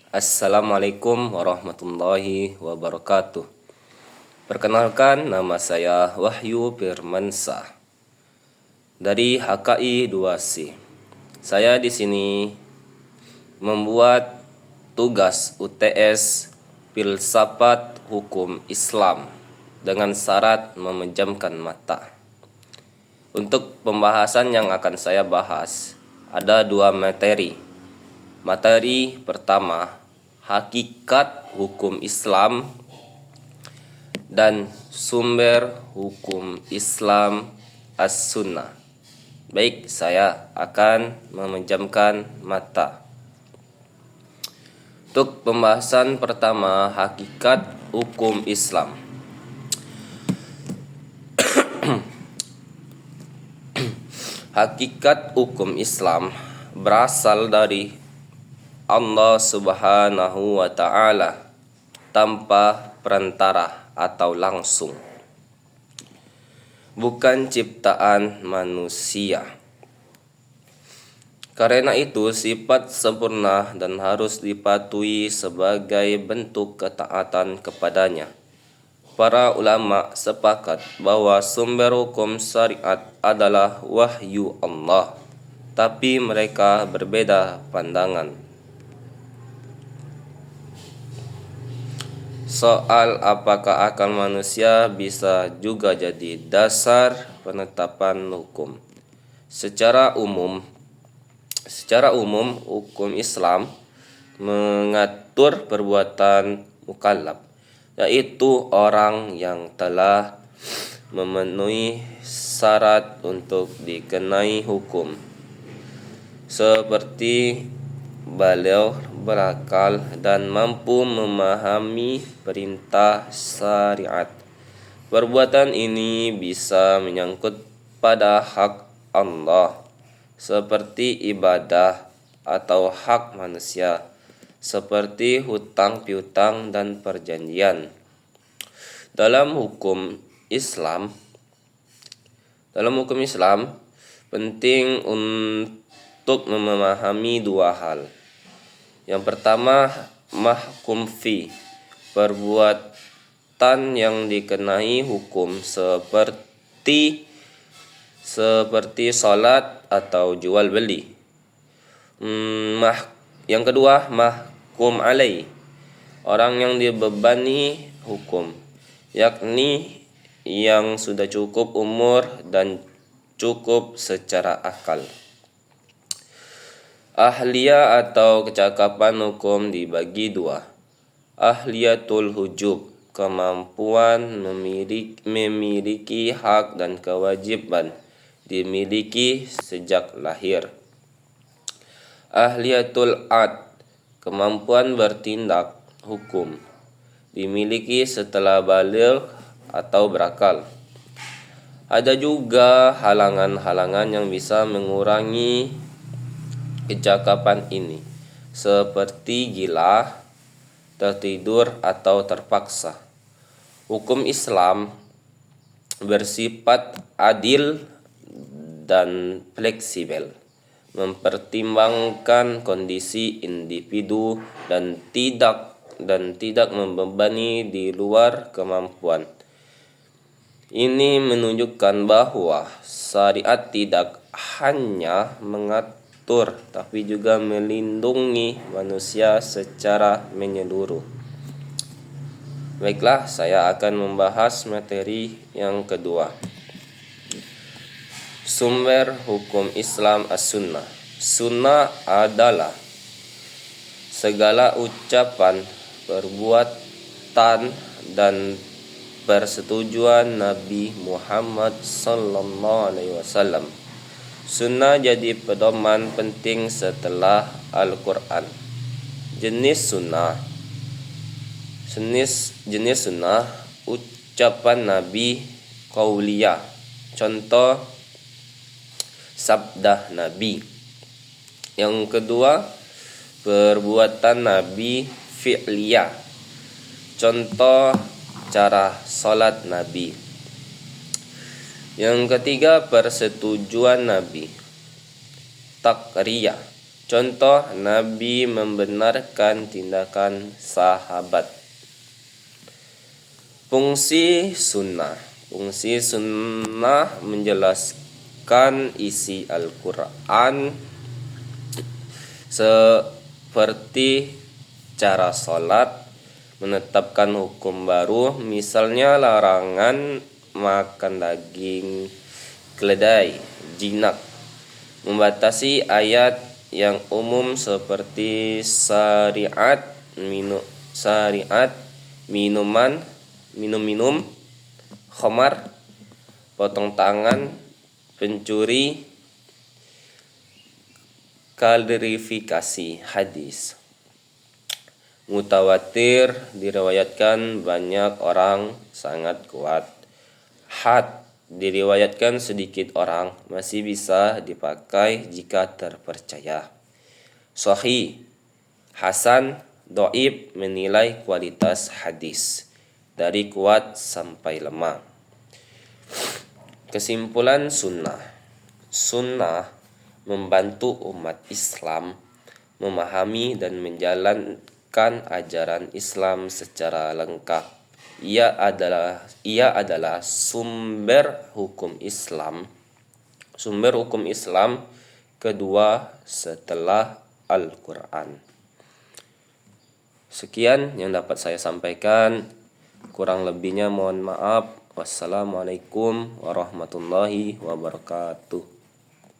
Assalamualaikum warahmatullahi wabarakatuh. Perkenalkan, nama saya Wahyu Firmansyah dari HKI 2C. Saya di sini membuat tugas UTS Filsafat Hukum Islam dengan syarat memejamkan mata. Untuk pembahasan yang akan saya bahas, ada dua materi. Materi pertama, hakikat hukum Islam dan sumber hukum Islam as-sunnah. Baik, saya akan memejamkan mata. Untuk pembahasan pertama, hakikat hukum Islam. Hakikat hukum Islam berasal dari Allah Subhanahu wa Ta'ala tanpa perantara atau langsung, bukan ciptaan manusia. Karena itu sifat sempurna dan harus dipatuhi sebagai bentuk ketaatan kepadanya. Para ulama sepakat bahwa sumber hukum syariat adalah wahyu Allah, tapi mereka berbeda pandangan soal apakah akal manusia bisa juga jadi dasar penetapan hukum. Secara umum, hukum Islam mengatur perbuatan mukallaf, yaitu orang yang telah memenuhi syarat untuk dikenai hukum, seperti beliau berakal dan mampu memahami perintah syariat. Perbuatan ini bisa menyangkut pada hak Allah, seperti ibadah, atau hak manusia, seperti hutang piutang dan perjanjian. Dalam hukum Islam, penting untuk memahami dua hal. Yang pertama, mahkum fi, perbuatan yang dikenai hukum seperti salat atau jual beli. Yang kedua, mahkum alai, orang yang dibebani hukum, yakni yang sudah cukup umur dan cukup secara akal. Ahliyah atau kecakapan hukum dibagi dua. Ahliyatul hujub, kemampuan memiliki hak dan kewajiban dimiliki sejak lahir. Ahliyatul ad, kemampuan bertindak hukum dimiliki setelah baligh atau berakal. Ada juga halangan-halangan yang bisa mengurangi kecakapan ini, seperti gila, tertidur, atau terpaksa. Hukum Islam bersifat adil dan fleksibel, mempertimbangkan kondisi individu dan tidak membebani di luar kemampuan. Ini menunjukkan bahwa syariat tidak hanya mengatur tapi juga melindungi manusia secara menyeluruh. Baiklah, saya akan membahas materi yang kedua. Sumber hukum Islam as-sunnah. Sunnah adalah segala ucapan, perbuatan, dan persetujuan Nabi Muhammad SAW. Sunnah jadi pedoman penting setelah Al-Quran. Jenis sunnah, ucapan Nabi qauliyah, contoh sabda Nabi. Yang kedua, perbuatan Nabi fi'liyah, contoh cara salat Nabi. Yang ketiga, persetujuan Nabi takriyah, Contoh, Nabi membenarkan tindakan sahabat. Fungsi sunnah. Fungsi sunnah menjelaskan isi Al-Quran seperti cara sholat, menetapkan hukum baru, misalnya larangan makan daging keledai, jinak, membatasi ayat yang umum seperti syariat minum khamar, potong tangan, pencuri, klarifikasi hadis. Mutawatir diriwayatkan banyak orang sangat kuat. Had diriwayatkan sedikit orang, masih bisa dipakai jika terpercaya. Sahih, hasan, dhaif menilai kualitas hadis dari kuat sampai lemah. Kesimpulan sunnah. Sunnah membantu umat Islam memahami dan menjalankan ajaran Islam secara lengkap. Ia adalah sumber hukum Islam kedua setelah Al-Quran. Sekian yang dapat saya sampaikan. Kurang lebihnya mohon maaf. Wassalamualaikum warahmatullahi wabarakatuh.